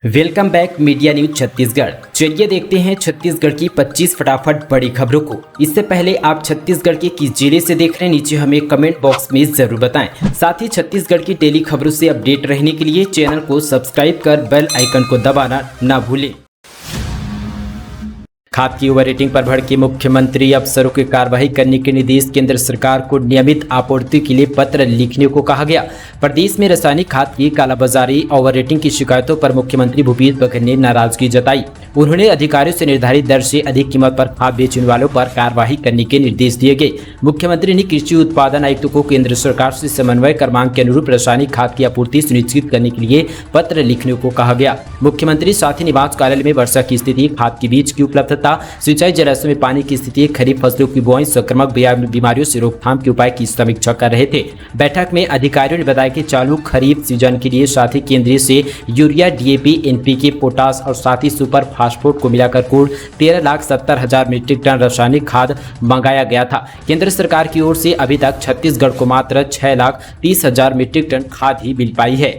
Welcome back media news Chhattisgarh. चलिए देखते हैं छत्तीसगढ़ की 25 फटाफट बड़ी खबरों को। इससे पहले आप छत्तीसगढ़ के किस जिले से देख रहे हैं, नीचे हमें कमेंट बॉक्स में जरूर बताएं। साथ ही छत्तीसगढ़ की डेली खबरों से अपडेट रहने के लिए चैनल को सब्सक्राइब कर बेल आइकन को दबाना ना भूलें। खाद की ओवर रेटिंग पर भड़के मुख्यमंत्री, अफसरों की कार्रवाई करने के निर्देश। केंद्र सरकार को नियमित आपूर्ति के लिए पत्र लिखने को कहा गया। प्रदेश में रासायनिक खाद की कालाबाजारी, ओवर रेटिंग की शिकायतों पर मुख्यमंत्री भूपेश बघेल ने नाराजगी जताई। उन्होंने अधिकारियों से निर्धारित दर से अधिक कीमत पर खाद बेचने वालों पर कार्रवाई करने के निर्देश दिए गए। मुख्यमंत्री ने कृषि उत्पादन आयुक्तों को केंद्र सरकार से समन्वय कर मांग के अनुरूप रासायनिक खाद की आपूर्ति सुनिश्चित करने के लिए पत्र लिखने को कहा गया। मुख्यमंत्री साथ ही निवास कार्यालय में वर्षा की स्थिति, खाद के बीज की उपलब्धता, सिंचाई जलाशय में पानी की स्थिति, खरीफ फसलों की बुआई, संक्रामक बीमारियों से रोकथाम के उपाय की समीक्षा कर रहे थे। बैठक में अधिकारियों ने बताया कि चालू खरीफ सीजन के लिए साथ ही केंद्रीय से यूरिया, डीएपी, एनपीके, पोटास और साथ ही सुपर फास्फोट को मिलाकर कुल 13,70,000 मीट्रिक टन रासायनिक खाद मंगाया गया था। केंद्र सरकार की ओर से अभी तक छत्तीसगढ़ को मात्र 6,30,000 मीट्रिक टन खाद ही मिल पाई है।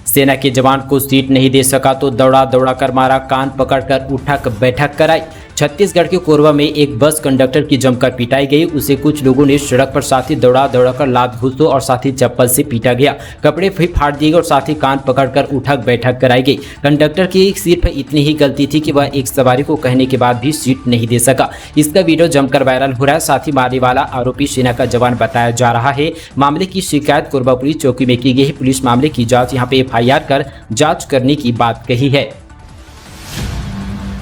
सेना के जवान को सीट नहीं दे सका तो दौड़ा दौड़ा कर मारा, कान पकड़कर उठक बैठक कराई। छत्तीसगढ़ के कोरबा में एक बस कंडक्टर की जमकर पिटाई गई। उसे कुछ लोगों ने सड़क पर साथ ही दौड़ा दौड़ाकर लात घूंसों और साथ ही चप्पल से पीटा गया। कपड़े भी फाड़ दिए गए और साथ ही कान पकड़कर उठक बैठक कराई गई। कंडक्टर की सिर्फ इतनी ही गलती थी कि वह एक सवारी को कहने के बाद भी सीट नहीं दे सका। इसका वीडियो जमकर वायरल हो रहा है। साथ ही मारने वाला आरोपी सेना का जवान बताया जा रहा है। मामले की शिकायत कोरबा पुलिस चौकी में की गई। पुलिस मामले की जाँच यहाँ पे FIR कर जाँच करने की बात कही है।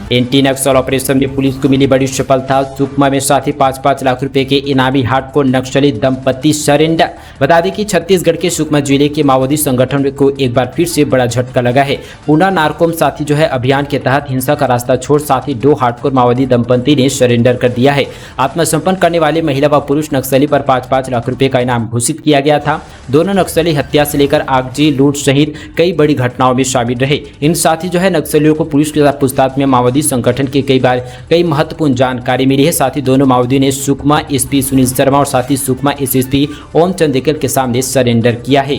एंटी नक्सल ऑपरेशन में पुलिस को मिली बड़ी सफलता। सुकमा में साथ ही 5-5 लाख रुपए के इनामी हार्डकोर नक्सली दंपति सरेंडर। बता दें कि छत्तीसगढ़ के सुकमा जिले के माओवादी संगठन को एक बार फिर से बड़ा झटका लगा है। पूना नारकोम साथी अभियान के तहत हिंसा का रास्ता छोड़ साथ ही 2 हार्डकोर माओवादी दंपति ने सरेंडर कर दिया है। आत्मसमर्पण करने वाले महिला व पुरुष नक्सली पर 5-5 लाख रुपए का इनाम घोषित किया गया था। दोनों नक्सली हत्या से लेकर आगजनी, लूट सहित कई बड़ी घटनाओं में शामिल रहे। इन साथी नक्सलियों को पुलिस के साथ पूछताछ में माओवादी संगठन की कई महत्वपूर्ण जानकारी मिली है। साथ ही दोनों माओवादियों ने सुकमा एसपी सुनील शर्मा और साथ ही सुकमा एसएसपी ओम चंदेकर के सामने सरेंडर किया है।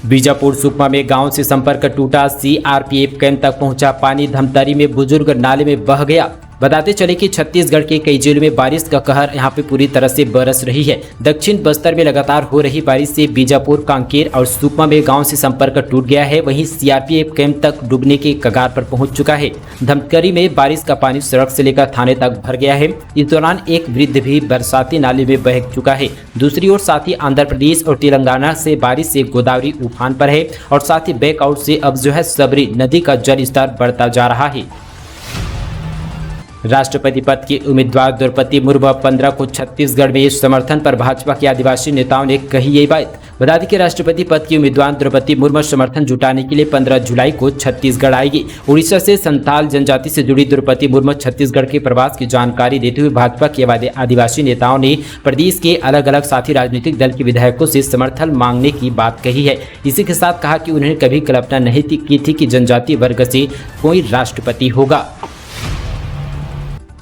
बीजापुर सुकमा में गांव से संपर्क टूटा, CRPF कैंप तक पहुंचा पानी। धमतरी में बुजुर्ग नाले में बह गया। बताते चले कि छत्तीसगढ़ के कई जिलों में बारिश का कहर यहां पे पूरी तरह से बरस रही है। दक्षिण बस्तर में लगातार हो रही बारिश से बीजापुर, कांकेर और सुकमा में गांव से संपर्क टूट गया है। वहीं CRPF कैंप तक डूबने के कगार पर पहुंच चुका है। धमतरी में बारिश का पानी सड़क से लेकर थाने तक भर गया है। इस दौरान एक वृद्ध भी बरसाती नाले में बह चुका है। दूसरी ओर साथ ही आंध्र प्रदेश और तेलंगाना से बारिश से गोदावरी उफान पर है और साथ ही बैकआउट से अब सबरी नदी का जल स्तर बढ़ता जा रहा है। राष्ट्रपति पद के उम्मीदवार द्रौपदी मुर्मू 15 को छत्तीसगढ़ में समर्थन पर भाजपा के आदिवासी नेताओं ने कही ये बात। बता दें कि राष्ट्रपति पद की उम्मीदवार द्रौपदी मुर्मू समर्थन जुटाने के लिए 15 जुलाई को छत्तीसगढ़ आएगी। उड़ीसा से संथाल जनजाति से जुड़ी द्रौपदी मुर्मू छत्तीसगढ़ के प्रवास की जानकारी देते हुए भाजपा के आदिवासी नेताओं ने प्रदेश के अलग अलग साथी राजनीतिक दल के विधायकों से समर्थन मांगने की बात कही है। इसी के साथ कहा कि उन्होंने कभी कल्पना नहीं की थी कि जनजातीय वर्ग से कोई राष्ट्रपति होगा।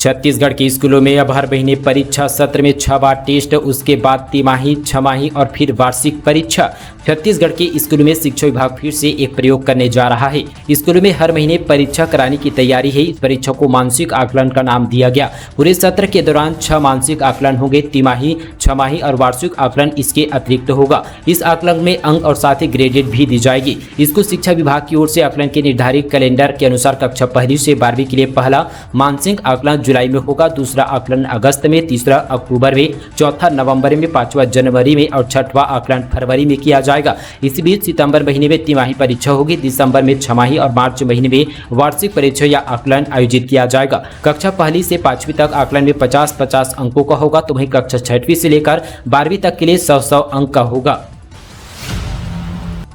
छत्तीसगढ़ के स्कूलों में अब हर महीने परीक्षा सत्र में 6 बार टेस्ट, उसके बाद तिमाही, छमाही और फिर वार्षिक परीक्षा। छत्तीसगढ़ के स्कूलों में शिक्षा विभाग फिर से एक प्रयोग करने जा रहा है। स्कूलों में हर महीने परीक्षा कराने की तैयारी है। इस परीक्षा को मानसिक आकलन का नाम दिया गया। पूरे सत्र के दौरान 6 मानसिक आकलन होंगे। तिमाही, छमाही और वार्षिक आकलन इसके अतिरिक्त होगा। इस आकलन में अंक और साथ ही ग्रेडेड भी दी जाएगी। इसको शिक्षा विभाग की ओर से आकलन के निर्धारित कैलेंडर के अनुसार कक्षा 1 से 12वीं के लिए पहला मानसिक आकलन जुलाई में होगा, दूसरा आकलन अगस्त में, तीसरा अक्टूबर में, चौथा नवंबर में, 5वां जनवरी में और 6वां आकलन फरवरी में किया जाएगा। इसी बीच सितंबर महीने में तिमाही परीक्षा होगी, दिसंबर में छमाही और मार्च महीने में वार्षिक परीक्षा या आकलन आयोजित किया जाएगा। कक्षा 1 से 5वीं तक आकलन में 50-50 अंकों का होगा, तो वहीं कक्षा 6वीं से लेकर 12वीं तक के लिए 100-100 अंक का होगा।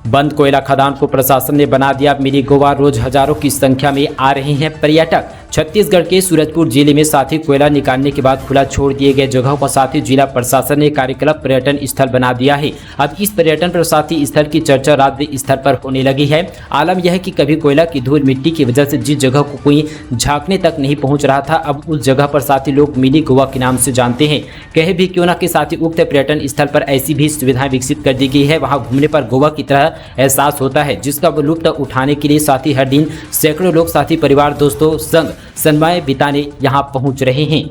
बंद कोयला खदान को प्रशासन ने बना दिया मिनी गोवा। रोज हजारों की संख्या में आ रहे हैं पर्यटक। छत्तीसगढ़ के सूरजपुर जिले में साथ ही कोयला निकालने के बाद खुला छोड़ दिए गए जगहों पर साथ ही जिला प्रशासन ने कार्यकलाप पर्यटन स्थल बना दिया है। अब इस पर्यटन प्रसादी स्थल की चर्चा राज्य स्तर पर होने लगी है। आलम यह है कि कभी कोयला की धूल मिट्टी की वजह से जिस जगह को कोई झांकने तक नहीं पहुंच रहा था, अब उस जगह पर साथ ही लोग मिनी गोवा के नाम से जानते हैं। कहे भी क्यों ना कि साथ ही उक्त पर्यटन स्थल पर ऐसी भी सुविधाएं विकसित कर दी गई है, वहां घूमने पर गोवा की तरह एहसास होता है, जिसका लुत्फ उठाने के लिए साथ ही हर दिन सैकड़ों लोग साथ ही परिवार दोस्तों संग समय बिताने यहां पहुंच रहे हैं।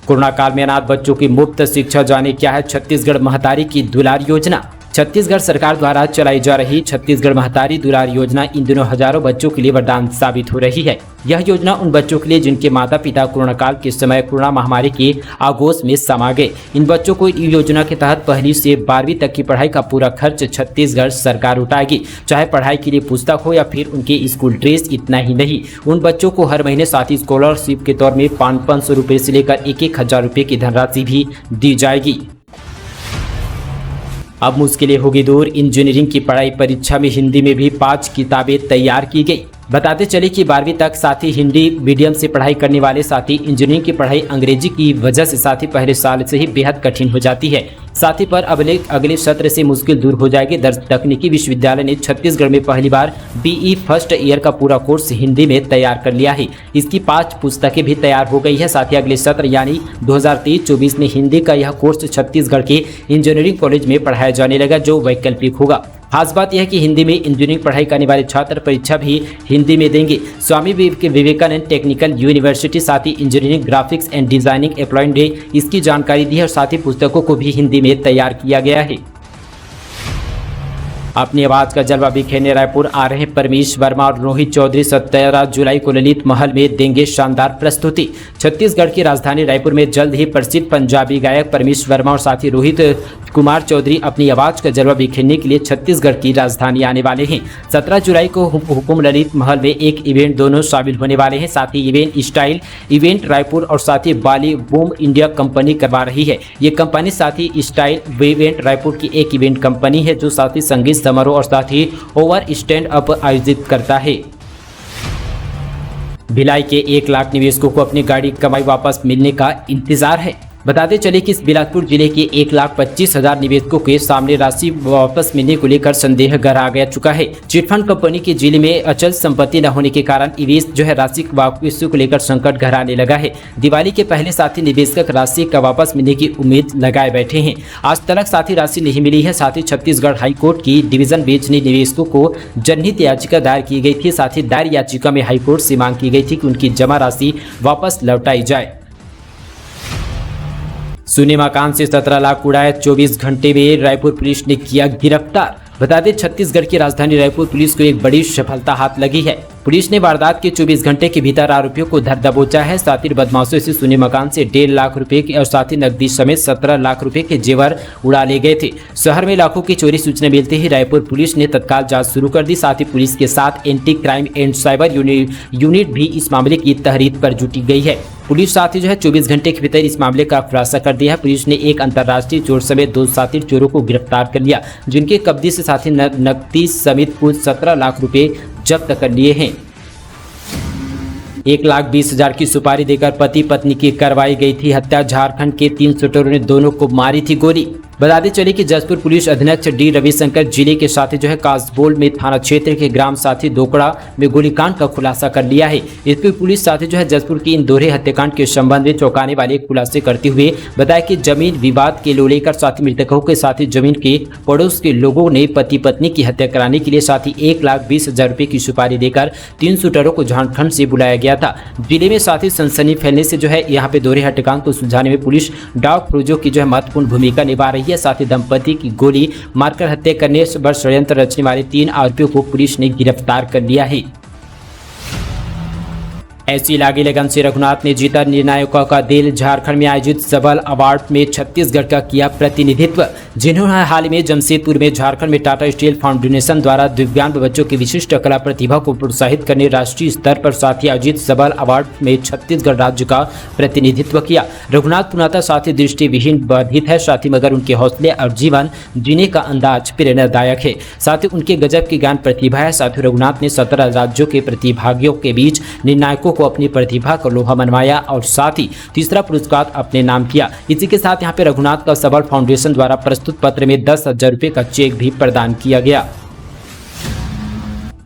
कोरोना काल में अनाथ बच्चों की मुफ्त शिक्षा, जाने क्या है छत्तीसगढ़ महतारी की दुलार योजना। छत्तीसगढ़ सरकार द्वारा चलाई जा रही छत्तीसगढ़ महतारी दुलार योजना इन दिनों हजारों बच्चों के लिए वरदान साबित हो रही है। यह योजना उन बच्चों के लिए जिनके माता पिता कोरोना काल के समय कोरोना महामारी के आगोश में समा गए। इन बच्चों को योजना के तहत 1ली से 12वीं तक की पढ़ाई का पूरा खर्च छत्तीसगढ़ सरकार उठाएगी, चाहे पढ़ाई के लिए पुस्तक हो या फिर उनके स्कूल ड्रेस। इतना ही नहीं, उन बच्चों को हर महीने साथ ही स्कॉलरशिप के तौर में 500 रुपये से लेकर 1,000 रुपये की धनराशि भी दी जाएगी। अब मुश्किलें होगी दूर, इंजीनियरिंग की पढ़ाई परीक्षा में हिंदी में भी 5 किताबें तैयार की गई। बताते चले कि 12वीं तक साथ ही हिंदी मीडियम से पढ़ाई करने वाले साथी इंजीनियरिंग की पढ़ाई अंग्रेजी की वजह से साथ ही पहले साल से ही बेहद कठिन हो जाती है। साथ ही पर अगले सत्र से मुश्किल दूर हो जाएगी। दर्ज तकनीकी विश्वविद्यालय ने छत्तीसगढ़ में पहली बार BE फर्स्ट ईयर का पूरा कोर्स हिंदी में तैयार कर लिया है। इसकी 5 पुस्तकें भी तैयार हो गई है। साथ ही अगले सत्र यानी 2023-24 में हिंदी का यह कोर्स छत्तीसगढ़ के इंजीनियरिंग कॉलेज में पढ़ाया जाने लगा, जो वैकल्पिक होगा। खास बात यह है कि हिंदी में इंजीनियरिंग पढ़ाई करने वाले छात्र परीक्षा भी हिंदी में देंगे। स्वामी विवेकानंद टेक्निकल यूनिवर्सिटी साथ ही engineering graphics and designing applied ने इसकी जानकारी दी है और साथ ही पुस्तकों को भी हिंदी में तैयार किया गया है। अपनी आवाज का जलवा बिखेरने रायपुर आ रहे परमेश वर्मा और रोहित चौधरी 17 जुलाई को ललित महल में देंगे शानदार प्रस्तुति। छत्तीसगढ़ की राजधानी रायपुर में जल्द ही प्रसिद्ध पंजाबी गायक परमेश वर्मा और साथ ही रोहित कुमार चौधरी अपनी आवाज का जलवा बिखेरने के लिए छत्तीसगढ़ की राजधानी आने वाले हैं। 17 जुलाई को हुकुम ललित महल में एक इवेंट दोनों शामिल होने वाले हैं। साथ ही इवेंट स्टाइल इवेंट रायपुर और साथ ही बाली बूम इंडिया कंपनी करवा रही है। ये कंपनी साथ ही स्टाइल इवेंट रायपुर की एक इवेंट कंपनी है, जो साथ ही संगीत समारोह और साथ ही ओवर स्टैंड अप आयोजित करता है। भिलाई के 1 लाख निवेशकों को अपनी गाड़ी कमाई वापस मिलने का इंतजार है। बताते चले कि इस बिलासपुर जिले के 1,25,000 निवेशकों के सामने राशि वापस मिलने को लेकर संदेह गहरा गया चुका है। चिटफंड कंपनी के जिले में अचल संपत्ति न होने के कारण निवेश राशि वापसी को लेकर संकट गहराने लगा है। दिवाली के पहले साथ ही निवेशक राशि का वापस मिलने की उम्मीद लगाए बैठे हैं। आज तक साथ ही राशि नहीं मिली है। साथ ही छत्तीसगढ़ हाईकोर्ट की डिवीजन बेंच ने निवेशकों को जनहित याचिका दायर की गई थी। साथ ही दायर याचिका में हाईकोर्ट से मांग की गई थी कि उनकी जमा राशि वापस लौटाई जाए। सिनेमा कांड से 17 लाख उड़ाए, 24 घंटे में रायपुर पुलिस ने किया गिरफ्तार। बता दें छत्तीसगढ़ की राजधानी रायपुर पुलिस को एक बड़ी सफलता हाथ लगी है। पुलिस ने वारदात के 24 घंटे के भीतर आरोपियों को धर दबोचा है। साथ ही बदमाशों से सोने मकान से 1.5 लाख रुपए के और साथ ही नकदी समेत 17 लाख रुपए के जेवर उड़ा ले गए थे। शहर में लाखों की चोरी सूचना मिलते ही रायपुर पुलिस ने तत्काल जांच शुरू कर दी। साथ ही पुलिस के साथ anti crime and cyber unit भी इस मामले की तहरीर पर जुटी गई है। पुलिस साथ ही 24 घंटे के भीतर इस मामले का खुलासा कर दिया है। पुलिस ने एक अंतर्राष्ट्रीय चोर समेत 2 साथी चोरों को गिरफ्तार कर लिया, जिनके कब्जे से साथ ही नकदी समेत कुल 17 लाख रुपए जब्त कर लिए हैं। 1,20,000 की सुपारी देकर पति पत्नी की करवाई गई थी हत्या। झारखंड के 3 शूटरों ने दोनों को मारी थी गोली। बताते चले कि जसपुर पुलिस अध्यक्ष डी रविशंकर जिले के साथी कासबोल में थाना क्षेत्र के ग्राम साथी दोकड़ा में गोलीकांड का खुलासा कर लिया है। इसकी पुलिस साथी जसपुर की इन दोहरे हत्याकांड के संबंध में चौंकाने वाले खुलासे करते हुए बताया कि जमीन विवाद के लेकर साथी मृतकों के साथी जमीन के पड़ोस के लोगों ने पति पत्नी की हत्या कराने के लिए साथी 1,20,000 रुपए की सुपारी देकर 3 शूटरों को झारखंड से बुलाया गया था। जिले में साथी सनसनी फैलने से यहाँ पे दोहरे हत्याकांड को सुलझाने में पुलिस डाक फौजों की महत्वपूर्ण भूमिका निभा रही है। साथ ही दंपति की गोली मारकर हत्या करने पर षड्यंत्र रचने वाले 3 आरोपियों को पुलिस ने गिरफ्तार कर लिया है। ऐसी लागी लगन से रघुनाथ ने जीता निर्णायकों का दिल। झारखंड में आयोजित सबल अवार्ड में छत्तीसगढ़ का किया प्रतिनिधित्व। जिन्होंने हाल में जमशेदपुर में झारखंड में टाटा स्टील फाउंडेशन द्वारा दिव्यांग बच्चों की विशिष्ट कला प्रतिभा को प्रोत्साहित करने राष्ट्रीय स्तर पर साथ ही आयोजित सबल अवार्ड में छत्तीसगढ़ राज्य का प्रतिनिधित्व किया। रघुनाथ पुनाता साथ ही दृष्टिविहीन बाधित है, साथ ही मगर उनके हौसले और जीवन जीने का अंदाज प्रेरणादायक है। साथ ही उनके गजब की ज्ञान प्रतिभा है। साथ ही रघुनाथ ने 17 राज्यों के प्रतिभागियों के बीच निर्णायकों को अपनी प्रतिभा का लोहा मनवाया और साथ ही तीसरा पुरस्कार अपने नाम किया। इसी के साथ यहाँ पे रघुनाथ का सबल फाउंडेशन द्वारा प्रस्तुत पत्र में 10,000 रुपये का चेक भी प्रदान किया गया।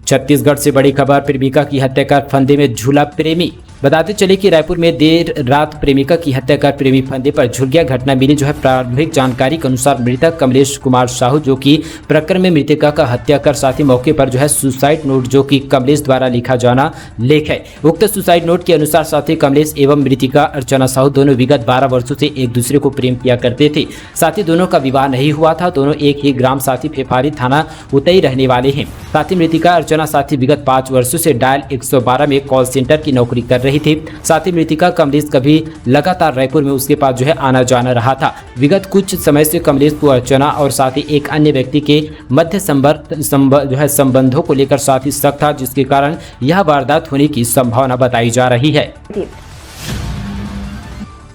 छत्तीसगढ़ से बड़ी खबर, प्रेमिका की हत्या कर फंदे में झूला प्रेमी। बताते चले कि रायपुर में देर रात प्रेमिका की हत्या कर प्रेमी फंदे पर झुल गया। घटना मिली प्रारंभिक जानकारी के अनुसार मृतक कमलेश कुमार साहू जो कि प्रकरण में मृतका का हत्या कर साथ ही मौके पर सुसाइड नोट जो कि कमलेश द्वारा लिखा जाना लेख है। उक्त सुसाइड नोट के अनुसार साथ ही कमलेश एवं मृतिका अर्चना साहू दोनों विगत 12 वर्षों से एक दूसरे को प्रेम किया करते थे। साथ ही दोनों का विवाह नहीं हुआ था। दोनों एक ही ग्राम साथी फेफारी थाना उतई रहने वाले हैं। साथ ही मृतिका अर्चना साथ ही विगत 5 वर्षों से डायल 112 में कॉल सेंटर की नौकरी कर रही थी। साथ ही मृतिका कमलेश कभी लगातार रायपुर में उसके पास आना जाना रहा था। विगत कुछ समय से कमलेश को अर्चना और साथ ही एक अन्य व्यक्ति के मध्य संबंधों को लेकर साथ ही शक था, जिसके कारण यह वारदात होने की संभावना बताई जा रही है।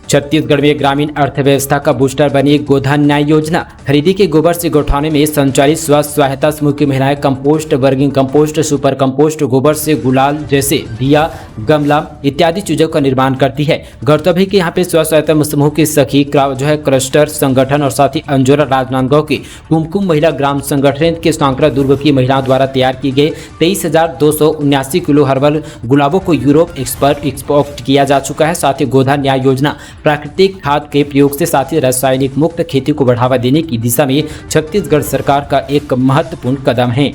छत्तीसगढ़ में ग्रामीण अर्थव्यवस्था का बूस्टर बनी गोधन न्याय योजना। खरीदी के गोबर से गौठानों में संचालित स्व सहायता समूह की महिलाएं कंपोस्ट, वर्गिंग कंपोस्ट, सुपर कंपोस्ट, गोबर से गुलाल जैसे दिया, गमला इत्यादि चीजों का निर्माण करती है। गौरतलब है कि यहाँ पे स्व सहायता समूह के सखी क्लस्टर संगठन और साथ ही अंजोरा राजनांदगांव के कुमकुम महिला ग्राम संगठन के सांकरा दुर्ग की महिलाओं द्वारा तैयार की गई 23,279 किलो हर्बल गुलाबों को यूरोप एक्सपोर्ट किया जा चुका है। साथ ही गोधन न्याय योजना प्राकृतिक खाद के प्रयोग से साथ ही रासायनिक मुक्त खेती को बढ़ावा देने की दिशा में छत्तीसगढ़ सरकार का एक महत्वपूर्ण कदम है।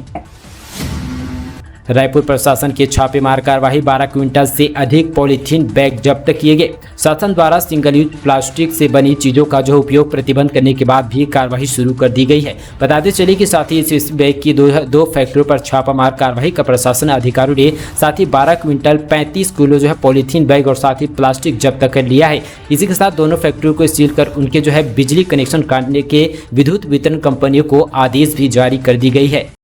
रायपुर प्रशासन की छापेमार कार्रवाई, 12 क्विंटल से अधिक पॉलीथीन बैग जब्त किए गए। शासन द्वारा सिंगल यूज प्लास्टिक से बनी चीजों का उपयोग प्रतिबंध करने के बाद भी कार्रवाई शुरू कर दी गई है। बताते चले कि साथ ही इस बैग की दो फैक्ट्रियों पर छापामार कार्रवाई का प्रशासन अधिकारियों ने साथ ही 12 क्विंटल 35 किलो पॉलीथीन बैग और साथ ही प्लास्टिक जब्त कर लिया है। इसी के साथ दोनों फैक्ट्रियों को सील कर उनके बिजली कनेक्शन काटने के विद्युत वितरण कंपनियों को आदेश भी जारी कर दी गई है।